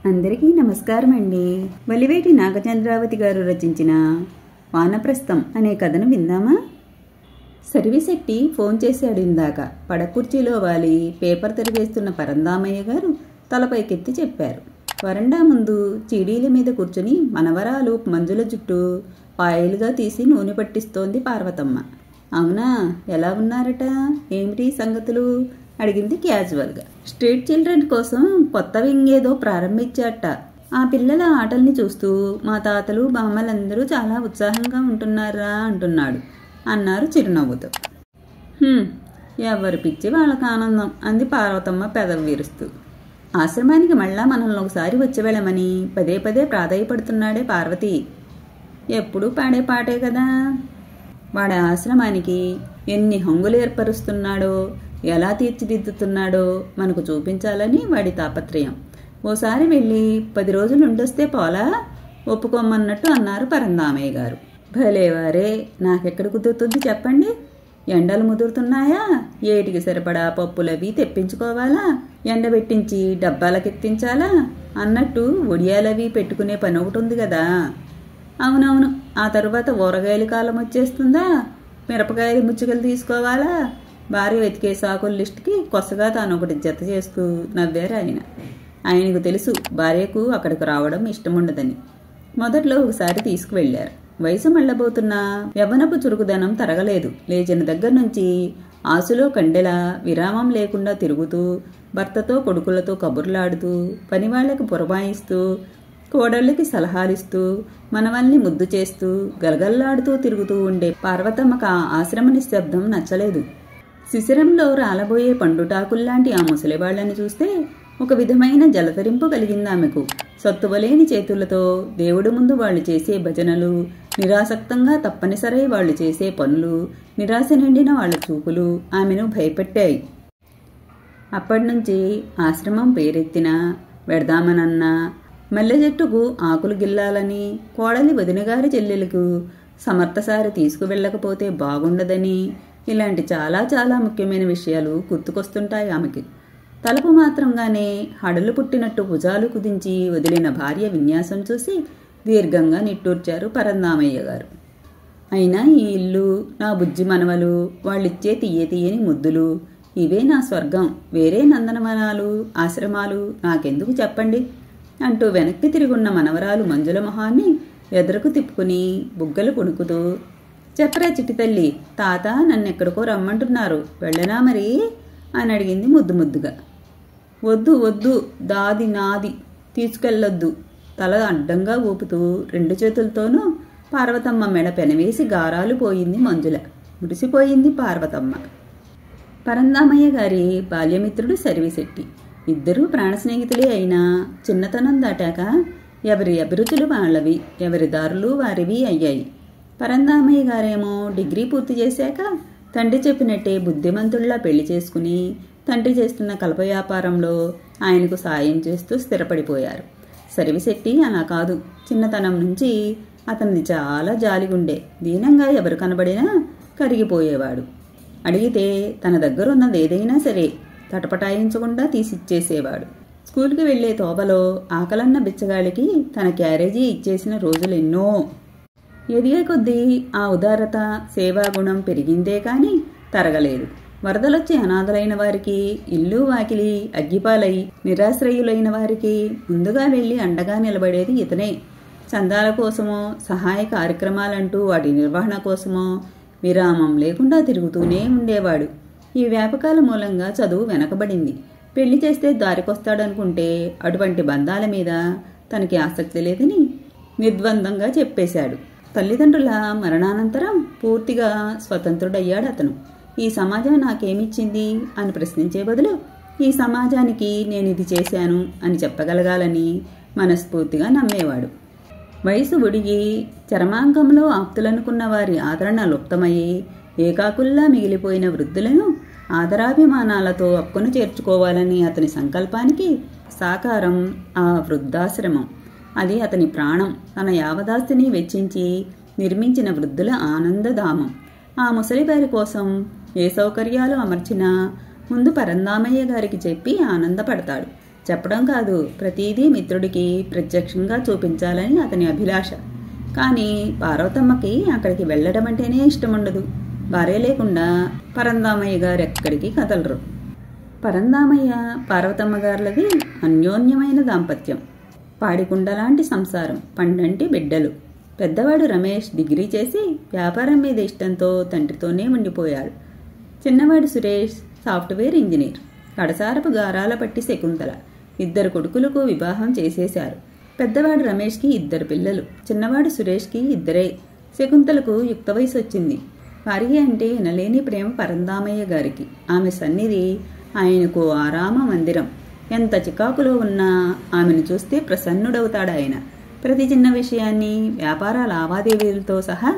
అందరికీ నమస్కారం అండి. వలివేటి నాగచంద్రావతి గారు రచించిన వానప్రస్థం అనే కథను విందామా? సర్విశెట్టి ఫోన్ చేశాడు ఇందాక. పడకుర్చీలో వాలి పేపర్ తిరిగేస్తున్న పరందామయ్య గారు తలపైకెత్తి చెప్పారు. వరండా ముందు చీడీల మీద కూర్చుని మనవరాలు మంజుల జుట్టు పాయలుగా తీసి నూనె పట్టిస్తోంది పార్వతమ్మ. అవునా, ఎలా ఉన్నారట, ఏమిటి సంగతులు అడిగింది క్యాజువల్గా. స్ట్రీట్ చిల్డ్రన్ కోసం కొత్త వింగ్ ఏదో ప్రారంభించాట. ఆ పిల్లల ఆటల్ని చూస్తూ మా తాతలు బామ్మలందరూ చాలా ఉత్సాహంగా ఉంటున్నారా అన్నారు చిరునవ్వుతో. ఎవరి పిచ్చి వాళ్ళకి ఆనందం అంది పార్వతమ్మ పెదవి విరుస్తూ. ఆశ్రమానికి మళ్ళా మనల్ని ఒకసారి వచ్చి వెళ్ళమని పదే పదే ప్రాధాయపడుతున్నాడే పార్వతి. ఎప్పుడూ పాడే పాటే కదా. వాడి ఆశ్రమానికి ఎన్ని హంగులు ఏర్పరుస్తున్నాడో, ఎలా తీర్చిదిద్దుతున్నాడో మనకు చూపించాలని వాడి తాపత్రయం. ఓసారి వెళ్ళి 10 రోజులు ఉండొస్తే పోలా, ఒప్పుకోమన్నట్టు అన్నారు పరందామయ్య గారు. భలేవారే, నాకెక్కడ కుదురుతుంది చెప్పండి. ఎండలు ముదురుతున్నాయా, ఏటికి సరిపడా పప్పులవి తెప్పించుకోవాలా, ఎండబెట్టించి డబ్బాలకెత్తించాలా అన్నట్టు ఒడియాలవి పెట్టుకునే పని ఒకటి ఉంది కదా. అవునవును, ఆ తరువాత ఊరగాయల కాలం వచ్చేస్తుందా, మిరపకాయలు ముచ్చుకలు తీసుకోవాలా. భార్య వెతికే సాకుల లిస్టుకి కొత్తగా తాను ఒకటి జత చేస్తూ నవ్వారు ఆయన. ఆయనకు తెలుసు భార్యకు అక్కడికి రావడం ఇష్టముండదని. మొదట్లో ఒకసారి తీసుకువెళ్లారు. వయసు మళ్ళబోతున్న యవ్వనపు చురుకుదనం తరగలేదు. లేచిన దగ్గర నుంచి ఆశలో కండెలా విరామం లేకుండా తిరుగుతూ, భర్తతో కొడుకులతో కబుర్లాడుతూ, పనివాళ్లకు పురమాయిస్తూ, కోడళ్ళకి సలహాలిస్తూ, మనవల్ని ముద్దు చేస్తూ, గలగల్లాడుతూ తిరుగుతూ ఉండే పార్వతమ్మకు ఆ ఆశ్రమ నిశ్శబ్దం నచ్చలేదు. శిశిరంలో రాలబోయే పండుటాకుల్లాంటి ఆ ముసలివాళ్లని చూస్తే ఒక విధమైన జలతరింపు కలిగింది ఆమెకు. సత్తువలేని చేతులతో దేవుడి ముందు వాళ్ళు చేసే భజనలు, నిరాసక్తంగా తప్పనిసరై వాళ్ళు చేసే పనులు, నిరాశ నిండిన వాళ్ళ చూపులు ఆమెను భయపెట్టాయి. అప్పటినుంచి ఆశ్రమం పేరెత్తినా, వెడదామనన్నా, మల్లె చెట్టుకు ఆకులు గిల్లాలని, కోడలి వదినగారి చెల్లెలకు సమర్థసారి తీసుకువెళ్ళకపోతే బాగుండదని, ఇలాంటి చాలా చాలా ముఖ్యమైన విషయాలు గుర్తుకొస్తుంటాయి ఆమెకి. తలుపు మాత్రంగానే హడలు పుట్టినట్టు భుజాలు కుదించి వదిలిన భార్య విన్యాసం చూసి దీర్ఘంగా నిట్టూర్చారు పరందామయ్య గారు. అయినా ఈ ఇల్లు, నా బుజ్జి మనవలు, వాళ్ళిచ్చే తీయని ముద్దులు, ఇవే నా స్వర్గం. వేరే నందనవనాలు, ఆశ్రమాలు నాకెందుకు చెప్పండి అంటూ వెనక్కి తిరుగున్న మనవరాలు మంజుల మొహాన్ని ఎదురుకు తిప్పుకుని బుగ్గలు పుణుకుతూ, చెప్పరా చిట్టి తల్లి, తాత నన్నెక్కడికో రమ్మంటున్నారు, వెళ్ళనా మరి అని అడిగింది ముద్దు ముద్దుగా. వద్దు వద్దు, దాది నాది, తీసుకెళ్ళొద్దు తల అడ్డంగా ఊపుతూ 2 చేతులతోనూ పార్వతమ్మ మెడ పెనవేసి గారాలు పోయింది మంజుల. మురిసిపోయింది పార్వతమ్మ. పరందామయ్య గారి బాల్యమిత్రుడు సర్విశెట్టి. ఇద్దరూ ప్రాణ స్నేహితులే అయినా చిన్నతనం దాటాక ఎవరి అభిరుచులు వాళ్ళవి, ఎవరి దారులు వారివి అయ్యాయి. పరందామయ్య గారేమో డిగ్రీ పూర్తి చేశాక తండ్రి చెప్పినట్టే బుద్ధిమంతుల్లా పెళ్లి చేసుకుని తండ్రి చేస్తున్న కలప వ్యాపారంలో ఆయనకు సాయం చేస్తూ స్థిరపడిపోయారు. సర్విశెట్టి అలా కాదు. చిన్నతనం నుంచి అతనిది చాలా జాలిగుండే. దీనంగా ఎవరు కనబడినా కరిగిపోయేవాడు. అడిగితే తన దగ్గరున్నది ఏదైనా సరే తటపటాయించకుండా తీసిచ్చేసేవాడు. స్కూల్కి వెళ్లే తోబలో ఆకలన్న బిచ్చగాడికి తన క్యారేజీ ఇచ్చేసిన రోజులెన్నో. ఎదిగే కొద్దీ ఆ ఉదారత, సేవాగుణం పెరిగిందే కాని తరగలేదు. వరదలొచ్చి అనాథలైన వారికి, ఇల్లు వాకిలి అగ్గిపాలై నిరాశ్రయులైన వారికి ముందుగా వెళ్లి అండగా నిలబడేది ఇతనే. చందాల కోసమో, సహాయ కార్యక్రమాలంటూ వాటి నిర్వహణ కోసమో విరామం లేకుండా తిరుగుతూనే ఉండేవాడు. ఈ వ్యాపకాల మూలంగా చదువు వెనకబడింది. పెళ్లి చేస్తే దారికొస్తాడనుకుంటే అటువంటి బంధాల మీద తనకి ఆసక్తి లేదని నిర్ద్వందంగా చెప్పేశాడు. తల్లిదండ్రుల మరణానంతరం పూర్తిగా స్వతంత్రుడయ్యాడు అతను. ఈ సమాజం నాకేమిచ్చింది అని ప్రశ్నించే బదులు, ఈ సమాజానికి నేను ఇది చేశాను అని చెప్పగలగాలని మనస్ఫూర్తిగా నమ్మేవాడు. వయసు ఒడిగి చరమాంకంలో ఆప్తులనుకున్న వారి ఆదరణ లుప్తమయ్యి ఏకాకుల్లా మిగిలిపోయిన వృద్ధులను ఆదరాభిమానాలతో అక్కును చేర్చుకోవాలని అతని సంకల్పానికి సాకారం ఆ వృద్ధాశ్రమం. అది అతని ప్రాణం. తన యావదాస్తిని వెచ్చించి నిర్మించిన వృద్ధుల ఆనందధామం. ఆ ముసలివారి కోసం ఏ సౌకర్యాలు అమర్చినా ముందు పరందామయ్య గారికి చెప్పి ఆనందపడతాడు. చెప్పడం కాదు, ప్రతిదీ మిత్రుడికి ప్రత్యక్షంగా చూపించాలని అతని అభిలాష. కానీ పార్వతమ్మకి అక్కడికి వెళ్ళడం అంటేనే ఇష్టముండదు. భార్య లేకుండా పరందామయ్య గారు ఎక్కడికి కదలరు. పరందామయ్య పార్వతమ్మ గారులది అన్యోన్యమైన దాంపత్యం. పాడికుండలాంటి సంసారం, పండంటి బిడ్డలు. పెద్దవాడు రమేష్ డిగ్రీ చేసి వ్యాపారం మీద ఇష్టంతో తండ్రితోనే ఉండిపోయాడు. చిన్నవాడు సురేష్ సాఫ్ట్వేర్ ఇంజనీర్. కడసారపు గారాల పట్టి శకుంతల. 2 కొడుకులకు వివాహం చేసేశారు. పెద్దవాడు రమేష్కి 2 పిల్లలు, చిన్నవాడు సురేష్కి 2. శకుంతలకు యుక్త వయసు వచ్చింది. భార్య అంటే వినలేని ప్రేమ పరందామయ్య గారికి. ఆమె సన్నిధి ఆయనకు ఆరామ మందిరం. ఎంత చికాకులో ఉన్నా ఆమెను చూస్తే ప్రసన్నుడవుతాడాయన. ప్రతి చిన్న విషయాన్ని వ్యాపార లావాదేవీలతో సహా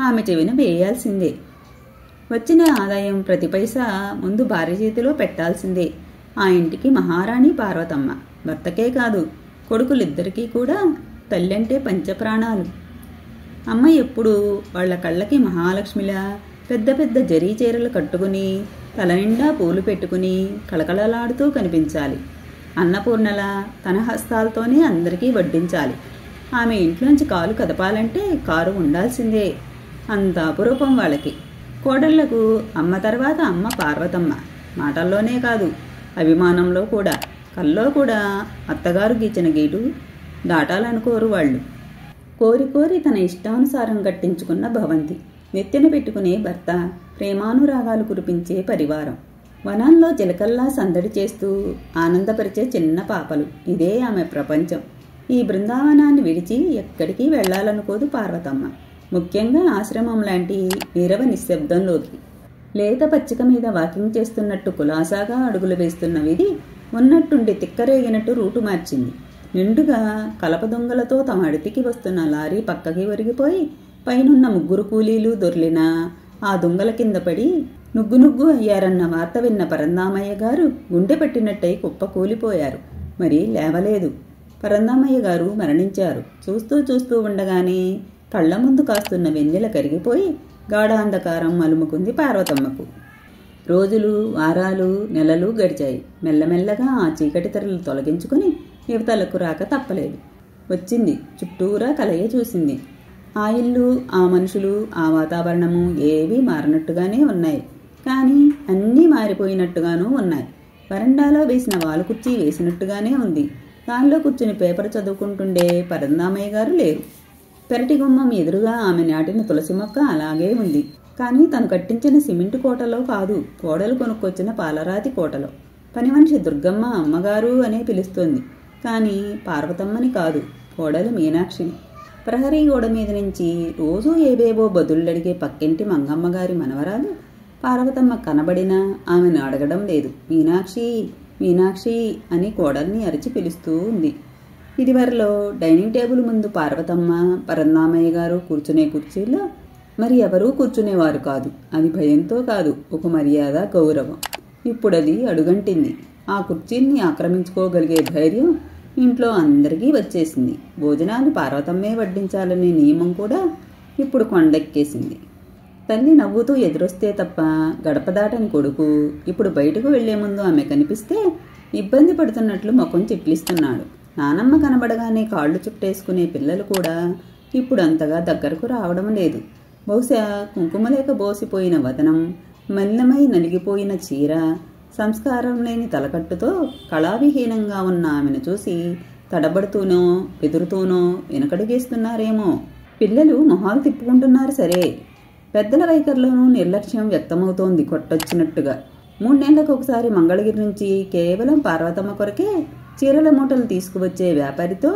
ఆమె చెవిన వేయాల్సిందే. వచ్చిన ఆదాయం ప్రతి పైసా ముందు భార్య చేతిలో పెట్టాల్సిందే. ఆ ఇంటికి మహారాణి పార్వతమ్మ. భర్తకే కాదు, కొడుకులిద్దరికీ కూడా తల్లంటే పంచప్రాణాలు. అమ్మ ఎప్పుడు వాళ్ల కళ్ళకి మహాలక్ష్మిలా పెద్ద పెద్ద జరీ చీరలు కట్టుకుని తలనిండా పూలు పెట్టుకుని కళకళలాడుతూ కనిపించాలి. అన్నపూర్ణలా తన హస్తాలతోనే అందరికీ వడ్డించాలి. ఆమె ఇంట్లోంచి కాలు కదపాలంటే కారు ఉండాల్సిందే. అంత అపురూపం వాళ్ళకి. కోడళ్లకు అమ్మ తర్వాత అమ్మ పార్వతమ్మ. మాటల్లోనే కాదు, అభిమానంలో కూడా. కల్లో కూడా అత్తగారు గీచిన గీటు దాటాలనుకోరు వాళ్ళు. కోరి కోరి తన ఇష్టానుసారం కట్టించుకున్న భవంతి, నెత్తిన పెట్టుకునే భర్త, ప్రేమానురాగాలు కురిపించే పరివారం, వనాల్లో చిలకల్లా సందడి చేస్తూ ఆనందపరిచే చిన్న పాపలు. ఇదే ఆమె ప్రపంచం. ఈ బృందావనాన్ని విడిచి ఎక్కడికి వెళ్లాలనుకోదు పార్వతమ్మ. ముఖ్యంగా ఆశ్రమం లాంటి నీరవ నిశ్శబ్దంలోకి. లేత పచ్చిక మీద వాకింగ్ చేస్తున్నట్టు కులాసాగా అడుగులు వేస్తున్న విధి ఉన్నట్టుండి తిక్కరేగినట్టు రూటు మార్చింది. నిండుగా కలప దొంగలతో తమ అడితికి వస్తున్న లారీ పక్కకి ఒరిగిపోయి పైనున్న 3 కూలీలు దొర్లినా ఆ దొంగల కింద పడి నుగ్గు నుగ్గు అయ్యారన్న వార్త విన్న పరందామయ్య గారు గుండె పట్టినట్టయి కుప్ప కూలిపోయారు. మరి లేవలేదు. పరందామయ్య గారు మరణించారు. చూస్తూ చూస్తూ ఉండగానే కళ్ల ముందు కాస్తున్న వెన్నెల కరిగిపోయి గాఢాంధకారం అలుముకుంది పార్వతమ్మకు. రోజులు, వారాలు, నెలలు గడిచాయి. మెల్లమెల్లగా ఆ చీకటి తెరలు తొలగించుకుని యువతలకు రాక తప్పలేదు. వచ్చింది. చుట్టూరా కలయ చూసింది. ఆ ఇల్లు, ఆ మనుషులు, ఆ వాతావరణము ఏవీ మారినట్టుగానే ఉన్నాయి. కానీ అన్నీ మారిపోయినట్టుగానూ ఉన్నాయి. వరండాలో వేసిన వాలుకుర్చీ వేసినట్టుగానే ఉంది. దానిలో కూర్చుని పేపర్ చదువుకుంటుండే పరందామయ్య గారు లేరు. పెరటి గుమ్మం ఎదురుగా ఆమె నాటిన తులసి మొక్క అలాగే ఉంది. కానీ తను కట్టించిన సిమెంటు కోటలో కాదు, కోడలు కొనుక్కొచ్చిన పాలరాతి కోటలో. పని మనిషి దుర్గమ్మ అమ్మగారు అనే పిలుస్తోంది. కానీ పార్వతమ్మని కాదు, కోడలు మీనాక్షిని. ప్రహరీ గోడ మీద నుంచి రోజూ ఏవేవో బదుళ్ళడిగే పక్కింటి మంగమ్మగారి మనవరాలు పార్వతమ్మ కనబడినా ఆమెను అడగడం లేదు. మీనాక్షి, మీనాక్షి అని కోడల్ని అరిచి పిలుస్తూ ఉంది. ఇదివరలో డైనింగ్ టేబుల్ ముందు పార్వతమ్మ, పరందామయ్య గారు కూర్చునే కుర్చీలో మరి ఎవరూ కూర్చునేవారు కాదు. అది భయంతో కాదు, ఒక మర్యాద, గౌరవం. ఇప్పుడది అడుగంటింది. ఆ కుర్చీల్ని ఆక్రమించుకోగలిగే ధైర్యం ఇంట్లో అందరికీ వచ్చేసింది. భోజనాలు పార్వతమ్మే వడ్డించాలనే నియమం కూడా ఇప్పుడు కొండెక్కేసింది. తల్లి నవ్వుతూ ఎదురొస్తే తప్ప గడప దాటని కొడుకు ఇప్పుడు బయటకు వెళ్లే ముందు ఆమె కనిపిస్తే ఇబ్బంది పడుతున్నట్లు ముఖం చిట్లిస్తున్నాడు. నానమ్మ కనబడగానే కాళ్ళు చుట్టేసుకునే పిల్లలు కూడా ఇప్పుడు అంతగా దగ్గరకు రావడం లేదు. బహుశా కుంకుమలేక బోసిపోయిన వదనం, మల్లెమై నలిగిపోయిన చీర, సంస్కారం లేని తలకట్టుతో కళావిహీనంగా ఉన్న ఆమెను చూసి తడబడుతూనో బెదురుతూనో వెనకడుగేస్తున్నారేమో. పిల్లలు మొహాలు తిప్పుకుంటున్నారు సరే, పెద్దల వైఖరిలోనూ నిర్లక్ష్యం వ్యక్తమవుతోంది కొట్టొచ్చినట్టుగా. 3 నెలలకు ఒకసారి మంగళగిరి నుంచి కేవలం పార్వతమ్మ కొరకే చీరల మూటలు తీసుకువచ్చే వ్యాపారితో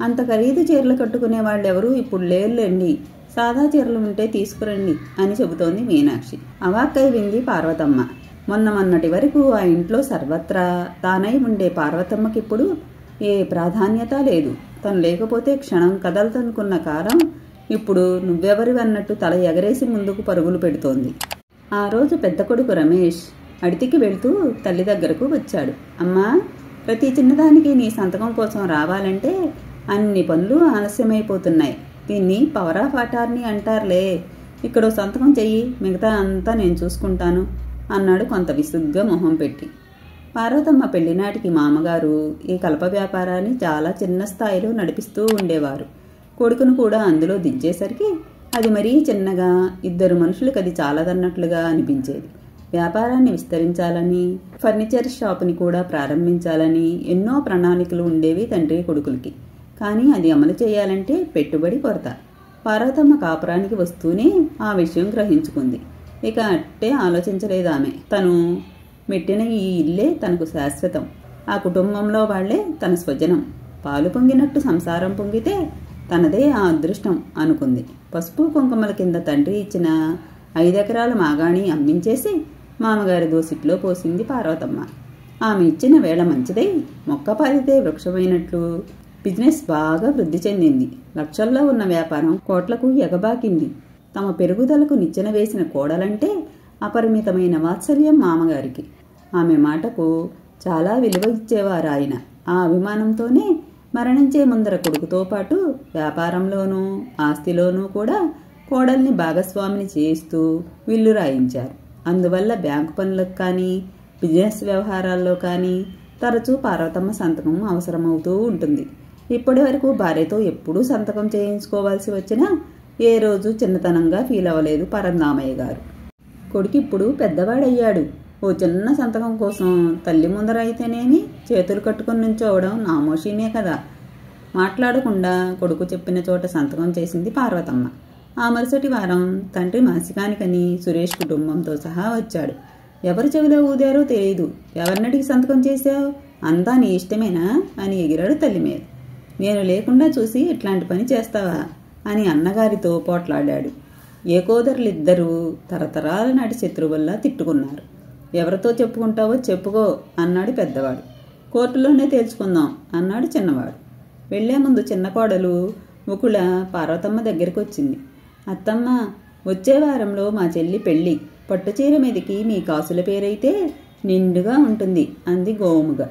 అంత ఖరీదు చీరలు కట్టుకునే వాళ్ళెవరూ ఇప్పుడు లేరులేండి, సాదా చీరలు ఉంటే తీసుకురండి అని చెబుతోంది మీనాక్షి. అవాక్కై వింది పార్వతమ్మ. మొన్నటి వరకు ఆ ఇంట్లో సర్వత్రా తానై ఉండే పార్వతమ్మకిప్పుడు ఏ ప్రాధాన్యత లేదు. తను లేకపోతే క్షణం కదలతనుకున్న కాలం ఇప్పుడు నువ్వెవరివి అన్నట్టు తల ఎగరేసి ముందుకు పరుగులు పెడుతోంది. ఆ రోజు పెద్ద కొడుకు రమేష్ అడితికి వెళ్తూ తల్లి దగ్గరకు వచ్చాడు. అమ్మా, ప్రతి చిన్నదానికి నీ సంతకం కోసం రావాలంటే అన్ని పనులు ఆలస్యమైపోతున్నాయి. దీన్ని పవర్ ఆఫ్ అటార్నీ అంటారులే. ఇక్కడ సంతకం చెయ్యి, మిగతా అంతా నేను చూసుకుంటాను అన్నాడు కొంత విసుగ్గా మొహం పెట్టి. పార్వతమ్మ పెళ్లినాటికి మామగారు ఈ కలప వ్యాపారాన్ని చాలా చిన్న స్థాయిలో నడిపిస్తూ ఉండేవారు. కొడుకును కూడా అందులో దించేసరికి అది మరీ చిన్నగా, ఇద్దరు మనుషులకు అది చాలదన్నట్లుగా అనిపించేది. వ్యాపారాన్ని విస్తరించాలని, ఫర్నిచర్ షాపుని కూడా ప్రారంభించాలని ఎన్నో ప్రణాళికలు ఉండేవి తండ్రి కొడుకులకి. కానీ అది అమలు చేయాలంటే పెట్టుబడి కొరత. పార్వతమ్మ కాపురానికి వస్తూనే ఆ విషయం గ్రహించుకుంది. ఇక అట్టే ఆలోచించలేదామె. తను మెట్టిన ఈ ఇల్లే తనకు శాశ్వతం, ఆ కుటుంబంలో వాళ్లే తన స్వజనం. పాలు పొంగినట్టు సంసారం పొంగితే తనదే ఆ అదృష్టం అనుకుంది. పసుపు కుంకుమల కింద తండ్రి ఇచ్చిన 5 ఎకరాల మాగాణి అమ్మించేసి మామగారి దోసిట్లో పోసింది పార్వతమ్మ. ఆమె ఇచ్చిన వేళ మంచిదై మొక్క పారితే వృక్షమైనట్లు బిజినెస్ బాగా వృద్ధి చెందింది. లక్షల్లో ఉన్న వ్యాపారం కోట్లకు ఎగబాకింది. తమ పెరుగుదలకు నిచ్చెన వేసిన కోడలంటే అపరిమితమైన వాత్సల్యం మామగారికి. ఆమె మాటకు చాలా విలువ ఇచ్చేవారు ఆయన. ఆ అభిమానంతోనే మరణించే ముందర కొడుకుతో పాటు వ్యాపారంలోనూ ఆస్తిలోనూ కూడా కోడల్ని భాగస్వామిని చేస్తూ విల్లు రాయించారు. అందువల్ల బ్యాంకు పనులకు కానీ బిజినెస్ వ్యవహారాల్లో కానీ తరచూ పార్వతమ్మ సంతకం అవసరమవుతూ ఉంటుంది. ఇప్పటి వరకు భార్యతో ఎప్పుడూ సంతకం చేయించుకోవాల్సి వచ్చినా ఏ రోజు చిన్నతనంగా ఫీల్ అవ్వలేదు పరందామయ్య గారు. కొడుకు ఇప్పుడు పెద్దవాడయ్యాడు. ఓ చిన్న సంతకం కోసం తల్లి ముందర అయితేనేమి చేతులు కట్టుకుని నుంచోవడం నామోషీనే కదా. మాట్లాడకుండా కొడుకు చెప్పిన చోట సంతకం చేసింది పార్వతమ్మ. ఆ మరుసటి వారం తండ్రి మాసికానికని సురేష్ కుటుంబంతో సహా వచ్చాడు. ఎవరు చెవిలో ఊదారో తెలియదు. ఎవరినడికి సంతకం చేశావు? అంతా నీ ఇష్టమేనా అని ఎగిరాడు తల్లి మీద. నేను లేకుండా చూసి ఇట్లాంటి పని చేస్తావా అని అన్నగారితో పోట్లాడాడు. ఏకోదరులిద్దరూ తరతరాల నాటి శత్రువుల్లా తిట్టుకున్నారు. ఎవరితో చెప్పుకుంటావో చెప్పుకో అన్నాడు పెద్దవాడు. కోర్టులోనే తేల్చుకుందాం అన్నాడు చిన్నవాడు. వెళ్లే ముందు చిన్న కోడలు ముకుళ పార్వతమ్మ దగ్గరికి వచ్చింది. అత్తమ్మ, వచ్చే వారంలో మా చెల్లి పెళ్లి. పట్టుచీర మీదకి మీ కాసుల పేరైతే నిండుగా ఉంటుంది అంది గోముగా.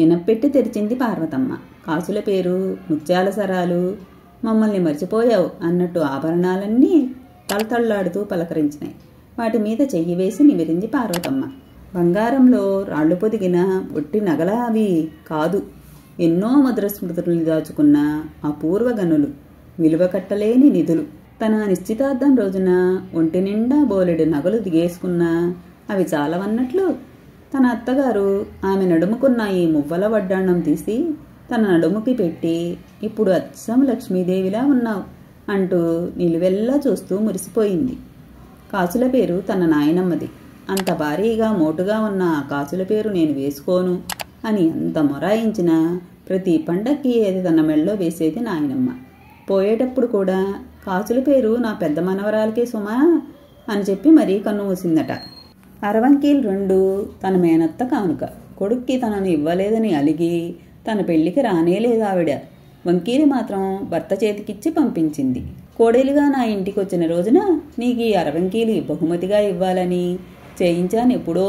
ఇనపెట్టి తెరిచింది పార్వతమ్మ. కాసుల పేరు, ముత్యాల సరాలు. మమ్మల్ని మర్చిపోయావు అన్నట్టు ఆభరణాలన్నీ తళతళ్లాడుతూ పలకరించినాయి. వాటి మీద చెయ్యి వేసి నిమిరింది పార్వతమ్మ. బంగారంలో రాళ్లు పొదిగిన ఒట్టి నగల అవి కాదు, ఎన్నో మధుర స్మృతులు దాచుకున్న అపూర్వ గనులు, విలువ కట్టలేని నిధులు. తన నిశ్చితార్థం రోజున ఒంటి నిండా బోలెడు నగలు దిగేసుకున్నా అవి చాలవన్నట్లు తన అత్తగారు ఆమె నడుముకున్న ఈ మువ్వల వడ్డాణం తీసి తన నడుముకి పెట్టి, ఇప్పుడు అచ్చం లక్ష్మీదేవిలా ఉన్నావు అంటూ నిలువెల్లా చూస్తూ మురిసిపోయింది. కాసుల పేరు తన నాయనమ్మది. అంత భారీగా మోటుగా ఉన్న ఆ కాసుల పేరు నేను వేసుకోను అని ఎంత మొరాయించినా ప్రతి పండక్కి అది తన మెళ్ళో వేసేది నాయనమ్మ. పోయేటప్పుడు కూడా కాసుల పేరు నా పెద్ద మనవరాలకే సుమా అని చెప్పి మరీ కన్ను మూసిందట. అరవంకీలు 2 తన మేనత్త కానుక. కొడుక్కి తనను ఇవ్వలేదని అలిగి తన పెళ్లికి రానేలేదు ఆవిడ. వంకీలు మాత్రం భర్త చేతికిచ్చి పంపించింది. కోడలిగా నా ఇంటికి వచ్చిన రోజున నీకు ఈ 60 వంకీలు బహుమతిగా ఇవ్వాలని చేయించాను ఎప్పుడో.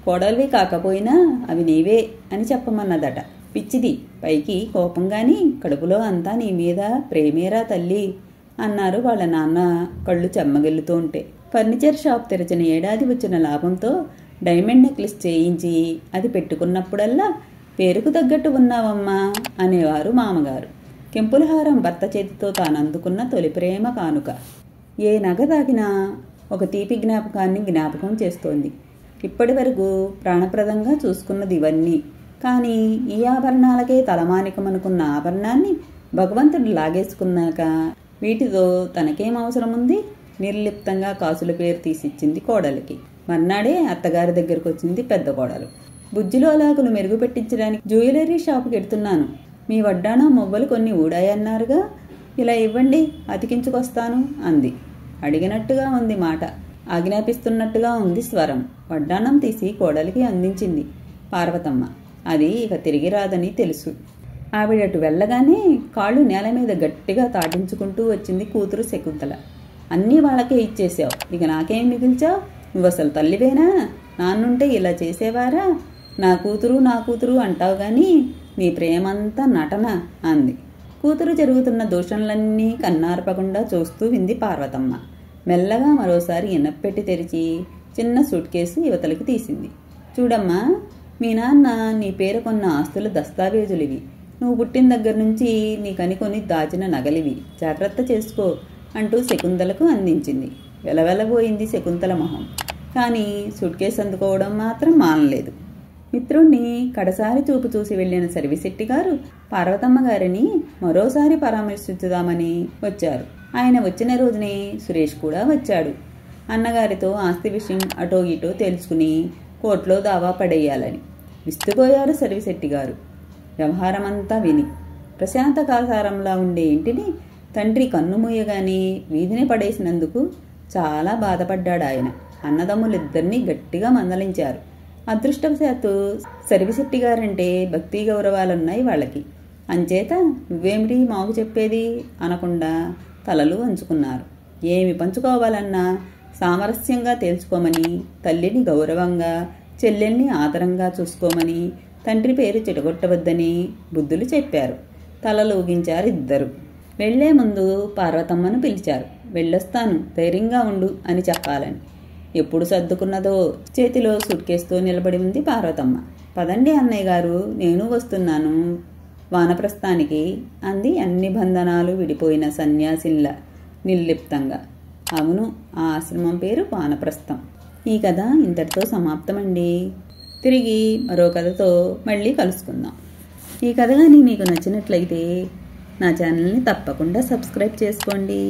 కోడలివి కాకపోయినా అవి నీవే అని చెప్పమన్నదట. పిచ్చిది, పైకి కోపంగాని కడుపులో అంతా నీ మీద ప్రేమేరా తల్లి అన్నారు వాళ్ళ నాన్న కళ్ళు చెమ్మగిల్లుతూ ఉంటే. ఫర్నిచర్ షాప్ తెరిచిన ఏడాది వచ్చిన లాభంతో డైమండ్ నెక్లెస్ చేయించి అది పెట్టుకున్నప్పుడల్లా పేరుకు తగ్గట్టు ఉన్నావమ్మా అనేవారు మామగారు. కెంపులహారం భర్త చేతితో తాను అందుకున్న తొలి ప్రేమ కానుక. ఏ నగ తాగినా ఒక తీపి జ్ఞాపకాన్ని జ్ఞాపకం చేస్తోంది. ఇప్పటి వరకు ప్రాణప్రదంగా చూసుకున్నది ఇవన్నీ. కానీ ఈ ఆభరణాలకే తలమానికమనుకున్న ఆభరణాన్ని భగవంతుడు లాగేసుకున్నాక వీటితో తనకేం అవసరం ఉంది? నిర్లిప్తంగా కాసుల పేరు తీసిచ్చింది కోడలికి. మర్నాడే అత్తగారి దగ్గరకు వచ్చింది పెద్ద కోడలు. బుజ్జిలో అలాగులు మెరుగు పెట్టించడానికి జ్యువెలరీ షాపుకి ఎడుతున్నాను. మీ వడ్డాణం మొవ్వలు కొన్ని ఊడాయన్నారుగా, ఇలా ఇవ్వండి అతికించుకొస్తాను అంది. అడిగినట్టుగా ఉంది మాట, ఆజ్ఞాపిస్తున్నట్టుగా ఉంది స్వరం. వడ్డాణం తీసి కోడలికి అందించింది పార్వతమ్మ. అది ఇక తిరిగి రాదని తెలుసు. ఆవిడటు వెళ్ళగానే కాళ్ళు నేల మీద గట్టిగా తాటించుకుంటూ వచ్చింది కూతురు శకుంతల. అన్నీ వాళ్ళకే ఇచ్చేసావు, ఇక నాకేం మిగిల్చావు? నువ్వు అసలు తల్లివేనా? నాన్నుంటే ఇలా చేసేవారా? నా కూతురు అంటావు గాని నీ ప్రేమంతా నటన అంది. కూతురు జరుగుతున్న దూషణలన్నీ కన్నార్పకుండా చూస్తూ వింది పార్వతమ్మ. మెల్లగా మరోసారి ఇనప్పెట్టి తెరిచి చిన్న సూట్ కేసు యువతలకి తీసింది. చూడమ్మా, మీ నాన్న నీ పేరు కొన్న ఆస్తుల దస్తావేజులివి. నువ్వు పుట్టిన దగ్గర నుంచి నీకని కొని దాచిన నగలివి. జాగ్రత్త చేసుకో అంటూ శకుంతలకు అందించింది. వెలవెలబోయింది శకుంతల మొహం. కానీ సూట్ కేసు అందుకోవడం మాత్రం మానలేదు. మిత్రుణ్ణి కడసారి చూపు చూసి వెళ్లిన సర్విశెట్టి గారు పార్వతమ్మ గారిని మరోసారి పరామర్శించుదామని వచ్చారు. ఆయన వచ్చిన రోజునే సురేష్ కూడా వచ్చాడు. అన్నగారితో ఆస్తి విషయం అటో ఇటో తెలుసుకుని కోర్టులో దావా పడేయాలని విస్తుపోయారు సర్విశెట్టి గారు. వ్యవహారమంతా విని ప్రశాంతకాసారంలా ఉండే ఇంటిని తండ్రి కన్నుమూయగానే వీధిని పడేసినందుకు చాలా బాధపడ్డాడు ఆయన. అన్నదమ్ములిద్దరినీ గట్టిగా మందలించారు. అదృష్టవశాత్తు సర్విశెట్టి గారంటే భక్తి గౌరవాలున్నాయి వాళ్ళకి. అంచేత నువ్వేమిటి మాకు చెప్పేది అనకుండా తలలు వంచుకున్నారు. ఏమి పంచుకోవాలన్నా సామరస్యంగా తేల్చుకోమని, తల్లిని గౌరవంగా, చెల్లెల్ని ఆదరంగా చూసుకోమని, తండ్రి పేరు చెడగొట్టవద్దని బుద్ధులు చెప్పారు. తలలు ఊగించారు ఇద్దరు. వెళ్లే ముందు పార్వతమ్మను పిలిచారు. వెళ్ళొస్తాను, ధైర్యంగా ఉండు అని చెప్పాలని. ఎప్పుడు సర్దుకున్నదో చేతిలో సూట్ కేసుతో నిలబడి ఉంది పార్వతమ్మ. పదండి అన్నయ్య గారు, నేను వస్తున్నాను వానప్రస్థానికి అంది అన్ని బంధనాలు విడిపోయిన సన్యాసిన్లా నిర్లిప్తంగా. అవును, ఆ ఆశ్రమం పేరు వానప్రస్థం. ఈ కథ ఇంతటితో సమాప్తమండి. తిరిగి మరో కథతో మళ్ళీ కలుసుకుందాం. ఈ కథ కానీ మీకు నచ్చినట్లయితే నా ఛానల్ని తప్పకుండా సబ్స్క్రైబ్ చేసుకోండి.